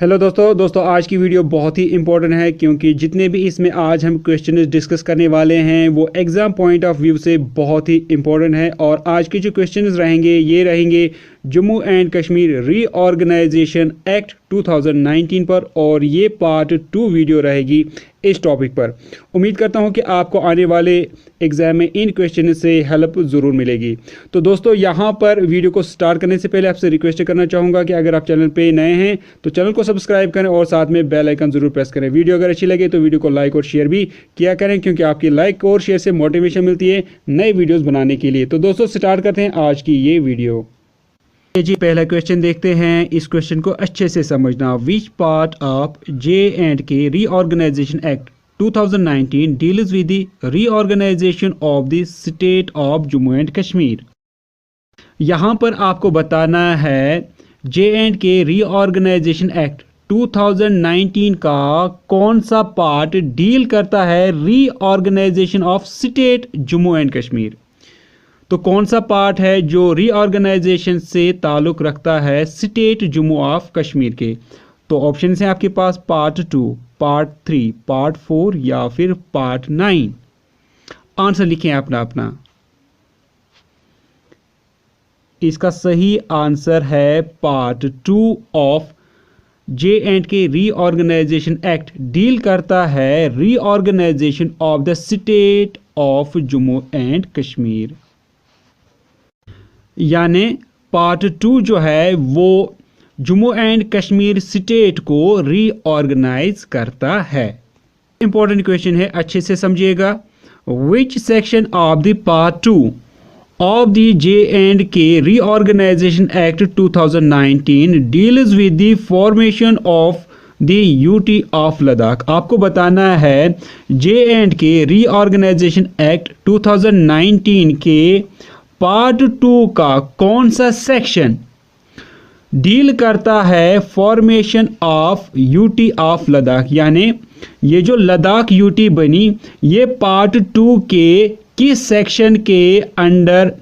Hello दोस्तों आज की वीडियो बहुत ही इंपॉर्टेंट है क्योंकि जितने भी इसमें आज हम क्वेश्चन डिस्कस करने वाले हैं वो एग्ज़ाम पॉइंट ऑफ व्यू से बहुत ही इंपॉर्टेंट है। और आज के जो क्वेश्चंस रहेंगे ये रहेंगे Jammu and Kashmir reorganization act 2019 पर, और ये पार्ट 2 वीडियो रहेगी इस टॉपिक पर। उम्मीद करता हूं कि आपको आने वाले एग्ज़ाम में इन क्वेश्चन से हेल्प ज़रूर मिलेगी। तो दोस्तों यहाँ पर वीडियो को स्टार्ट करने से पहले आपसे रिक्वेस्ट करना चाहूँगा कि अगर आप चैनल पे नए हैं तो चैनल को सब्सक्राइब करें और साथ में बेल आइकन ज़रूर प्रेस करें। वीडियो अगर अच्छी लगे तो वीडियो को लाइक और शेयर भी किया करें क्योंकि आपकी लाइक और शेयर से मोटिवेशन मिलती है नए वीडियोज़ बनाने के लिए। तो दोस्तों स्टार्ट करते हैं आज की ये वीडियो। जी पहला क्वेश्चन देखते हैं, इस क्वेश्चन को अच्छे से समझना। Which part of J&K reorganization act 2019 deals with the reorganization of the state of Jammu and Kashmir. यहाँ पर आपको बताना है J&K रीऑर्गेनाइजेशन एक्ट 2019 का कौन सा पार्ट डील करता है reorganization of state Jammu and Kashmir. तो कौन सा पार्ट है जो रीऑर्गेनाइजेशन से ताल्लुक़ रखता है स्टेट जम्मू ऑफ कश्मीर के। तो ऑप्शन है आपके पास पार्ट 2, पार्ट 3, पार्ट 4 या फिर पार्ट 9। आंसर लिखें अपना अपना। इसका सही आंसर है part 2 of J&K reorganization act deal करता है reorganization of the state of Jammu and Kashmir. यानी पार्ट 2 जो है वो जम्मू एंड कश्मीर स्टेट को रीऑर्गेनाइज करता है। इंपॉर्टेंट क्वेश्चन है, अच्छे से समझिएगा। Which section of the part 2 of the J&K reorganization act 2019 deals with the formation of the UT of Ladakh. आपको बताना है J&K रीऑर्गेनाइजेशन एक्ट 2019 के पार्ट 2 का कौन सा सेक्शन डील करता है formation of UT of Ladakh. यानी ये जो लद्दाख यूटी बनी ये पार्ट 2 के किस सेक्शन के अंडर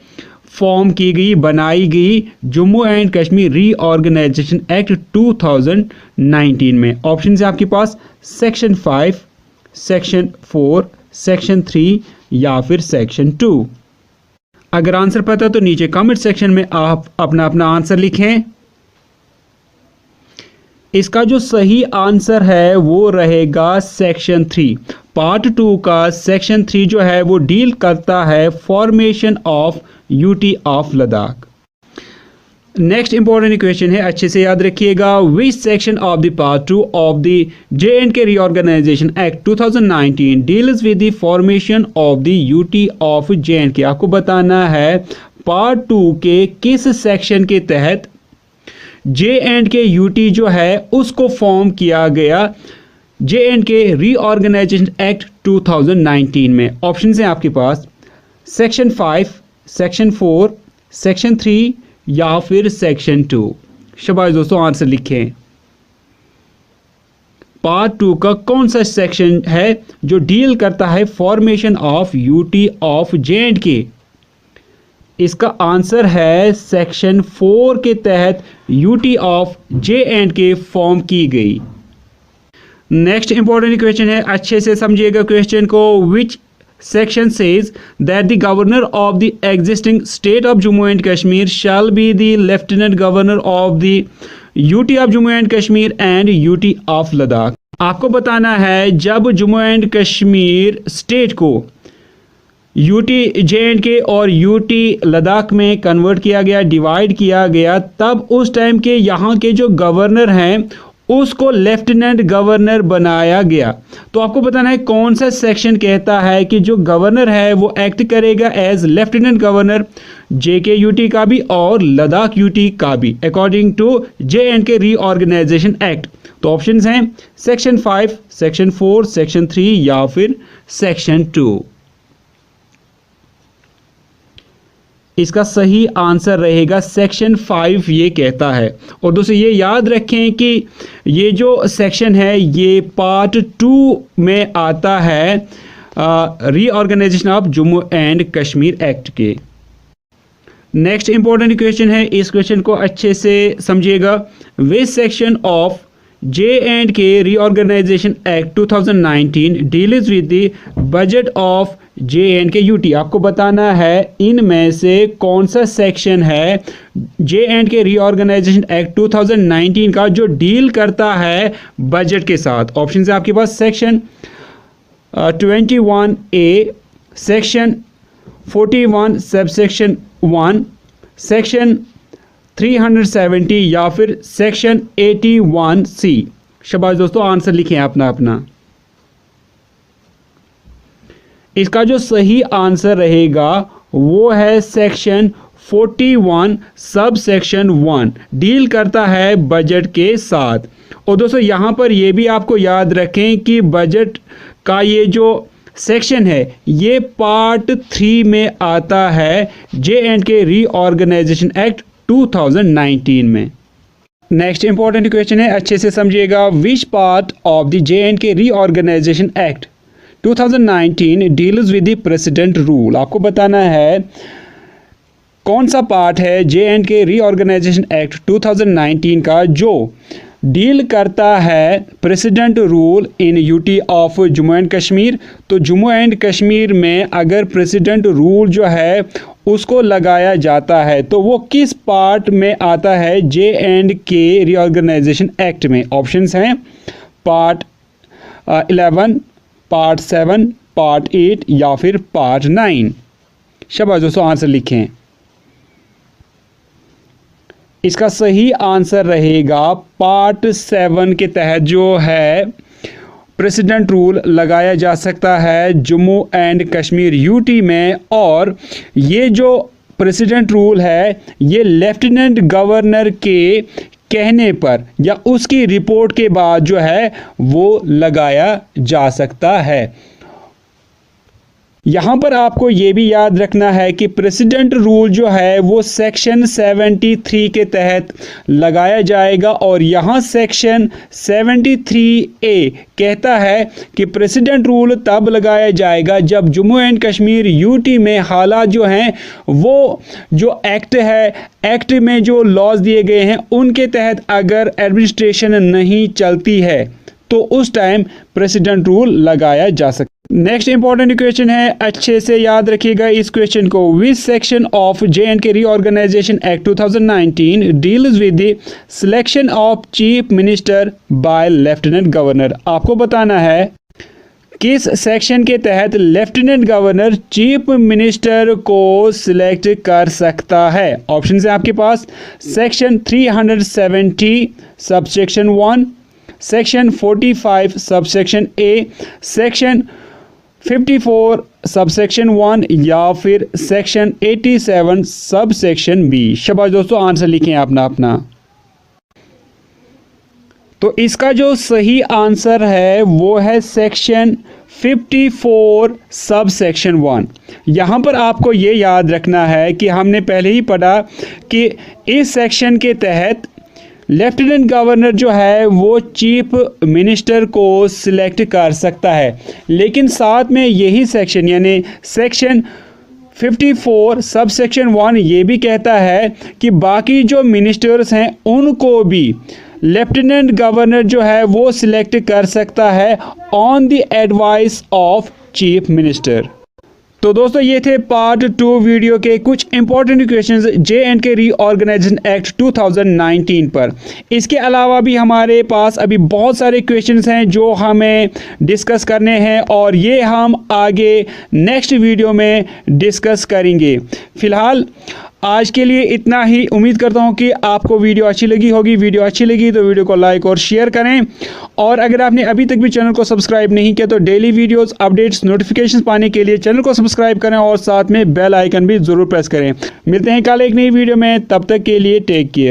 फॉर्म की गई, बनाई गई Jammu and Kashmir reorganization act 2019 में। ऑप्शन है आपके पास सेक्शन 5, सेक्शन 4, सेक्शन 3 या फिर सेक्शन 2। अगर आंसर पता है तो नीचे कमेंट सेक्शन में आप अपना अपना आंसर लिखें। इसका जो सही आंसर है वो रहेगा सेक्शन 3। पार्ट 2 का सेक्शन 3 जो है वो डील करता है formation of UT of Ladakh. Next important question है, अच्छे से याद रखिएगा। Which section of the part 2 of the J&K reorganization act 2019 deals with the formation of the UT of J&K। आपको बताना है पार्ट 2 के किस सेक्शन के तहत J&K यूटी जो है उसको फॉर्म किया गया J&K रीऑर्गेनाइजेशन एक्ट 2019 में। ऑप्शन है आपके पास सेक्शन 5, सेक्शन 4, सेक्शन 3 या फिर सेक्शन 2। शाबाश दोस्तों, आंसर लिखें। पार्ट 2 का कौन सा सेक्शन है जो डील करता है formation of UT of J&K। इसका आंसर है सेक्शन 4 के तहत यूटी ऑफ J&K फॉर्म की गई। नेक्स्ट इंपॉर्टेंट क्वेश्चन है, अच्छे से समझिएगा क्वेश्चन को। विच section says that the governor of the existing state of Jammu and Kashmir shall be the lieutenant governor of the UT of Jammu and Kashmir and UT of Ladakh। आपको बताना है जब Jammu and Kashmir state को UT J&K और UT Ladakh में convert किया गया, divide किया गया, तब उस टाइम के यहाँ के जो गवर्नर हैं उसको लेफ्टिनेंट गवर्नर बनाया गया। तो आपको बताना है कौन सा सेक्शन कहता है कि जो गवर्नर है वो एक्ट करेगा as lieutenant governor JK UT का भी और लद्दाख यूटी का भी according to J&K reorganization act. तो ऑप्शंस हैं सेक्शन 5, सेक्शन 4, सेक्शन 3 या फिर सेक्शन 2। इसका सही आंसर रहेगा सेक्शन 5, ये कहता है। और दोस्तों ये याद रखें कि ये जो सेक्शन है ये पार्ट 2 में आता है reorganization of Jammu and Kashmir act के। नेक्स्ट इंपॉर्टेंट क्वेश्चन है, इस क्वेश्चन को अच्छे से समझिएगा। Which section of J&K Reorganization Act 2019 deals with the budget of J&K UT। आपको बताना है इनमें से कौन सा सेक्शन है J&K Reorganization Act 2019 का जो डील करता है बजट के साथ। ऑप्शन है आपके पास section 21A, section 41 subsection 1, section 370 या फिर सेक्शन 81C। शाबाश दोस्तों, आंसर लिखें अपना अपना। इसका जो सही आंसर रहेगा वो है सेक्शन 41 सब सेक्शन 1, डील करता है बजट के साथ। और दोस्तों यहाँ पर ये भी आपको याद रखें कि बजट का ये जो सेक्शन है ये पार्ट 3 में आता है J&K रीऑर्गेनाइजेशन एक्ट 2019 में। नेक्स्ट इंपॉर्टेंट क्वेश्चन है, अच्छे से समझिएगा। Which part of the J&K reorganization act 2019 deals with the president rule. आपको बताना है कौन सा पार्ट है J&K रीऑर्गेनाइजेशन एक्ट 2019 का जो डील करता है president rule in UT of Jammu and Kashmir. तो जम्मू एंड कश्मीर में अगर प्रेसिडेंट रूल जो है उसको लगाया जाता है तो वो किस पार्ट में आता है J&K रीऑर्गेनाइजेशन एक्ट में। ऑप्शंस हैं पार्ट 11, पार्ट 7, पार्ट 8 या फिर पार्ट 9। शाबाश दोस्तों, आंसर लिखें। इसका सही आंसर रहेगा पार्ट 7 के तहत जो है प्रेसिडेंट रूल लगाया जा सकता है जम्मू एंड कश्मीर यूटी में। और ये जो प्रेसिडेंट रूल है ये लेफ्टिनेंट गवर्नर के कहने पर या उसकी रिपोर्ट के बाद जो है वो लगाया जा सकता है। यहाँ पर आपको ये भी याद रखना है कि प्रेसिडेंट रूल जो है वो सेक्शन 73 के तहत लगाया जाएगा। और यहाँ सेक्शन 73A कहता है कि प्रेसिडेंट रूल तब लगाया जाएगा जब जम्मू एंड कश्मीर यूटी में हालात जो हैं वो जो एक्ट है, एक्ट में जो लॉज दिए गए हैं उनके तहत अगर एडमिनिस्ट्रेशन नहीं चलती है तो उस टाइम प्रेसिडेंट रूल लगाया जा सकता है। नेक्स्ट इंपॉर्टेंट क्वेश्चन है, अच्छे से याद रखिएगा इस क्वेश्चन को। Which section of J&K reorganization act 2019 deals with the selection of chief minister by lieutenant governor. आपको बताना है किस सेक्शन के तहत लेफ्टिनेंट गवर्नर चीफ मिनिस्टर को सिलेक्ट कर सकता है। ऑप्शन है आपके पास section 370 subsection 1, section 45 subsection A, section 54 subsection 1 या फिर सेक्शन 87 सबसेक्शन B। शाबाश दोस्तों, आंसर लिखें अपना अपना। तो इसका जो सही आंसर है वो है सेक्शन 54 सबसेक्शन 1। यहाँ पर आपको ये याद रखना है कि हमने पहले ही पढ़ा कि इस सेक्शन के तहत लेफ्टिनेंट गवर्नर जो है वो चीफ मिनिस्टर को सिलेक्ट कर सकता है, लेकिन साथ में यही सेक्शन यानी सेक्शन 54 सब सेक्शन 1 ये भी कहता है कि बाकी जो मिनिस्टर्स हैं उनको भी लेफ्टिनेंट गवर्नर जो है वो सिलेक्ट कर सकता है on the advice of chief minister. तो दोस्तों ये थे पार्ट 2 वीडियो के कुछ important questions J&K reorganization act 2019 पर। इसके अलावा भी हमारे पास अभी बहुत सारे क्वेश्चंस हैं जो हमें डिस्कस करने हैं और ये हम आगे नेक्स्ट वीडियो में डिस्कस करेंगे। फिलहाल आज के लिए इतना ही। उम्मीद करता हूँ कि आपको वीडियो अच्छी लगी होगी। वीडियो अच्छी लगी तो वीडियो को लाइक और शेयर करें, और अगर आपने अभी तक भी चैनल को सब्सक्राइब नहीं किया तो डेली वीडियोस अपडेट्स नोटिफिकेशंस पाने के लिए चैनल को सब्सक्राइब करें और साथ में बेल आइकन भी ज़रूर प्रेस करें। मिलते हैं कल एक नई वीडियो में, तब तक के लिए टेक केयर।